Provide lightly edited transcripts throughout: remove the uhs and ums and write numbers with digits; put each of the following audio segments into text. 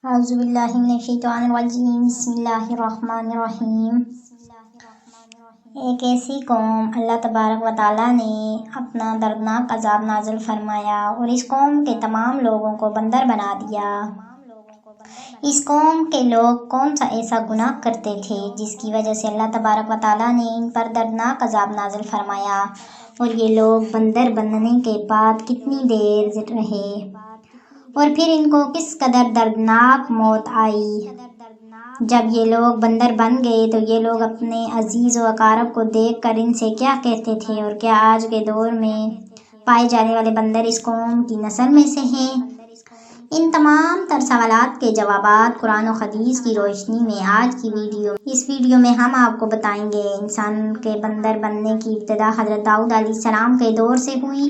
اعوذ باللہ من الشیطان الرجیم، بسم اللہ الرحمن الرحیم۔ ایک ایسی قوم اللہ تبارک و تعالیٰ نے اپنا دردناک عذاب نازل فرمایا اور اس قوم کے تمام لوگوں کو بندر بنا دیا۔ اس قوم کے لوگ کون سا ایسا گناہ کرتے تھے جس کی وجہ سے اللہ تبارک و تعالیٰ نے ان پر دردناک عذاب نازل فرمایا، اور یہ لوگ بندر بننے کے بعد کتنی دیر رہے اور پھر ان کو کس قدر دردناک موت آئی۔ جب یہ لوگ بندر بن گئے تو یہ لوگ اپنے عزیز و اقارب کو دیکھ کر ان سے کیا کہتے تھے، اور کیا آج کے دور میں پائے جانے والے بندر اس قوم کی نسل میں سے ہیں؟ ان تمام تر سوالات کے جوابات قرآن و حدیث کی روشنی میں آج کی اس ویڈیو میں ہم آپ کو بتائیں گے۔ انسان کے بندر بننے کی ابتدا حضرت داؤد علیہ السلام کے دور سے ہوئی۔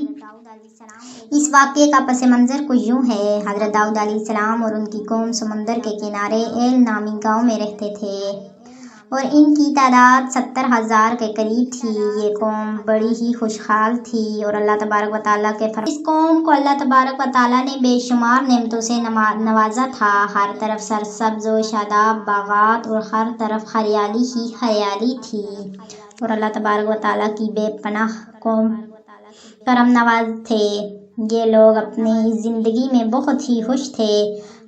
اس واقعے کا پس منظر کچھ یوں ہے۔ حضرت داؤد علیہ السلام اور ان کی قوم سمندر کے کنارے ایل نامی گاؤں میں رہتے تھے اور ان کی تعداد 70,000 کے قریب تھی۔ یہ قوم بڑی ہی خوشحال تھی اور اللہ تبارک و تعالیٰ کے اس قوم کو اللہ تبارک و تعالیٰ نے بے شمار نعمتوں سے نوازا تھا۔ ہر طرف سرسبز و شاداب باغات اور ہر طرف ہریالی ہی ہریالی تھی، اور اللہ تبارک و تعالیٰ کی بے پناہ قوم کرم نواز تھے۔ یہ لوگ اپنی زندگی میں بہت ہی خوش تھے۔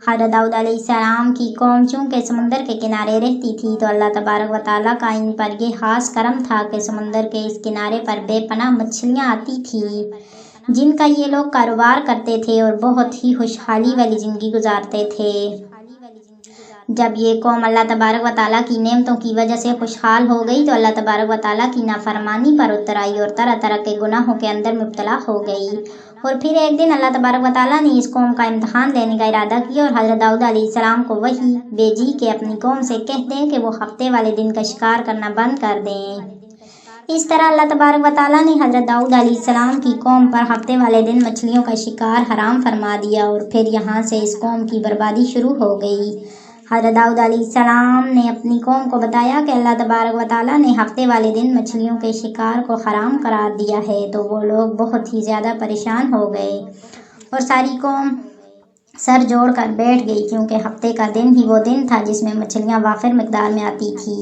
حضرت داؤد علیہ السلام کی قوم چونکہ سمندر کے کنارے رہتی تھی تو اللہ تبارک و تعالیٰ کا ان پر یہ خاص کرم تھا کہ سمندر کے اس کنارے پر بے پناہ مچھلیاں آتی تھیں جن کا یہ لوگ کاروبار کرتے تھے اور بہت ہی خوشحالی والی زندگی گزارتے تھے۔ جب یہ قوم اللہ تبارک و تعالیٰ کی نعمتوں کی وجہ سے خوشحال ہو گئی تو اللہ تبارک و تعالیٰ کی نافرمانی پر اتر آئی اور طرح طرح کے گناہوں کے اندر مبتلا ہو گئی۔ اور پھر ایک دن اللہ تبارک و تعالیٰ نے اس قوم کا امتحان لینے کا ارادہ کیا اور حضرت داؤد علیہ السلام کو وحی بھیجی کہ اپنی قوم سے کہہ دیں کہ وہ ہفتے والے دن کا شکار کرنا بند کر دیں۔ اس طرح اللہ تبارک و تعالیٰ نے حضرت داؤد علیہ السلام کی قوم پر ہفتے والے دن مچھلیوں کا شکار حرام فرما دیا، اور پھر یہاں سے اس قوم کی بربادی شروع ہو گئی۔ حضرت داؤد علیہ السلام نے اپنی قوم کو بتایا کہ اللہ تبارک و تعالیٰ نے ہفتے والے دن مچھلیوں کے شکار کو حرام قرار دیا ہے، تو وہ لوگ بہت ہی زیادہ پریشان ہو گئے اور ساری قوم سر جوڑ کر بیٹھ گئی، کیونکہ ہفتے کا دن ہی وہ دن تھا جس میں مچھلیاں وافر مقدار میں آتی تھی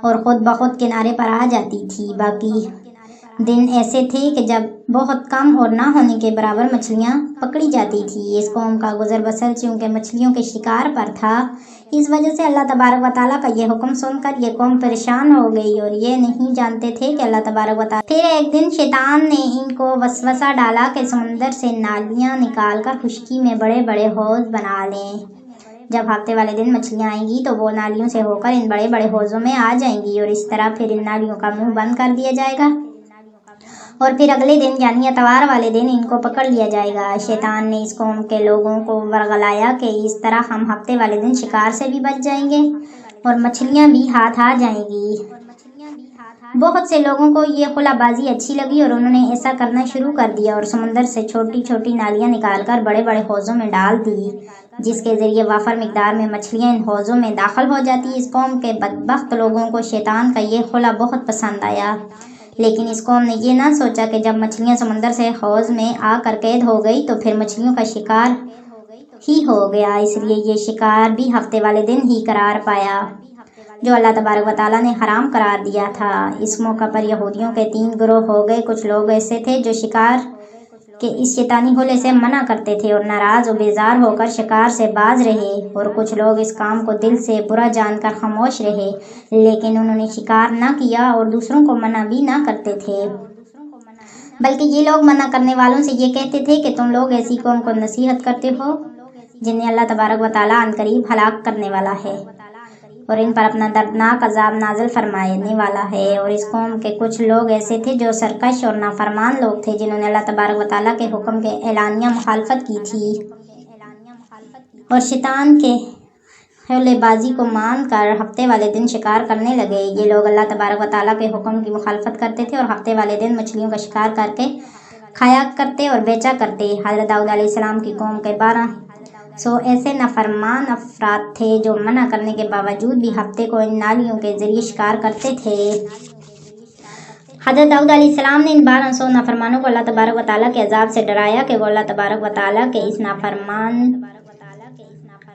اور خود بخود کنارے پر آ جاتی تھی۔ باقی دن ایسے تھے کہ جب بہت کم اور نہ ہونے کے برابر مچھلیاں پکڑی جاتی تھی۔ اس قوم کا گزر بسر چونکہ مچھلیوں کے شکار پر تھا، اس وجہ سے اللہ تبارک و تعالیٰ کا یہ حکم سن کر یہ قوم پریشان ہو گئی اور یہ نہیں جانتے تھے کہ اللہ تبارک و تعالیٰ۔ پھر ایک دن شیطان نے ان کو وسوسہ ڈالا کہ سمندر سے نالیاں نکال کر خشکی میں بڑے بڑے حوض بنا لیں۔ جب ہفتے والے دن مچھلیاں آئیں گی تو وہ نالیوں سے ہو کر ان بڑے بڑے حوضوں میں آ جائیں گی، اور اس طرح پھر ان نالیوں کا منہ بند کر دیا جائے گا اور پھر اگلے دن یعنی اتوار والے دن ان کو پکڑ لیا جائے گا۔ شیطان نے اس قوم کے لوگوں کو ورغلایا کہ اس طرح ہم ہفتے والے دن شکار سے بھی بچ جائیں گے اور مچھلیاں بھی ہاتھ آ جائیں گی۔ بہت سے لوگوں کو یہ خلا بازی اچھی لگی اور انہوں نے ایسا کرنا شروع کر دیا اور سمندر سے چھوٹی چھوٹی نالیاں نکال کر بڑے بڑے حوضوں میں ڈال دی، جس کے ذریعے وافر مقدار میں مچھلیاں ان حوضوں میں داخل ہو جاتی۔ اس قوم کے بدبخت لوگوں کو شیطان کا یہ خلا بہت پسند آیا، لیکن اس قوم نے یہ نہ سوچا کہ جب مچھلیاں سمندر سے حوض میں آ کر قید ہو گئی تو پھر مچھلیوں کا شکار ہی ہو گیا، اس لیے یہ شکار بھی ہفتے والے دن ہی قرار پایا جو اللہ تبارک و تعالیٰ نے حرام قرار دیا تھا۔ اس موقع پر یہودیوں کے 3 گروہ ہو گئے۔ کچھ لوگ ایسے تھے جو شکار کے اس شیطانی حلے سے منع کرتے تھے اور ناراض و بیزار ہو کر شکار سے باز رہے، اور کچھ لوگ اس کام کو دل سے برا جان کر خاموش رہے، لیکن انہوں نے شکار نہ کیا اور دوسروں کو منع بھی نہ کرتے تھے، بلکہ یہ لوگ منع کرنے والوں سے یہ کہتے تھے کہ تم لوگ ایسی قوم کو نصیحت کرتے ہو جنہیں اللہ تبارک و تعالیٰ عنقریب ہلاک کرنے والا ہے اور ان پر اپنا دردناک عذاب نازل فرمانے والا ہے۔ اور اس قوم کے کچھ لوگ ایسے تھے جو سرکش اور نافرمان لوگ تھے، جنہوں نے اللہ تبارک و تعالیٰ کے حکم کے اعلانیہ مخالفت کی تھی اور شیطان کے حیلے بازی کو مان کر ہفتے والے دن شکار کرنے لگے۔ یہ لوگ اللہ تبارک و تعالیٰ کے حکم کی مخالفت کرتے تھے اور ہفتے والے دن مچھلیوں کا شکار کر کے کھایا کرتے اور بیچا کرتے۔ حضرت داؤد علیہ السلام کی قوم کے 1200 ایسے نافرمان افراد تھے جو منع کرنے کے باوجود بھی ہفتے کو ان نالیوں کے ذریعے شکار کرتے تھے۔ حضرت داؤد علیہ السلام نے ان 1200 نافرمانوں کو اللہ تبارک و تعالیٰ کے عذاب سے ڈرایا کہ وہ اللہ تبارک و تعالیٰ کے اس نافرمان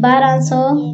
1200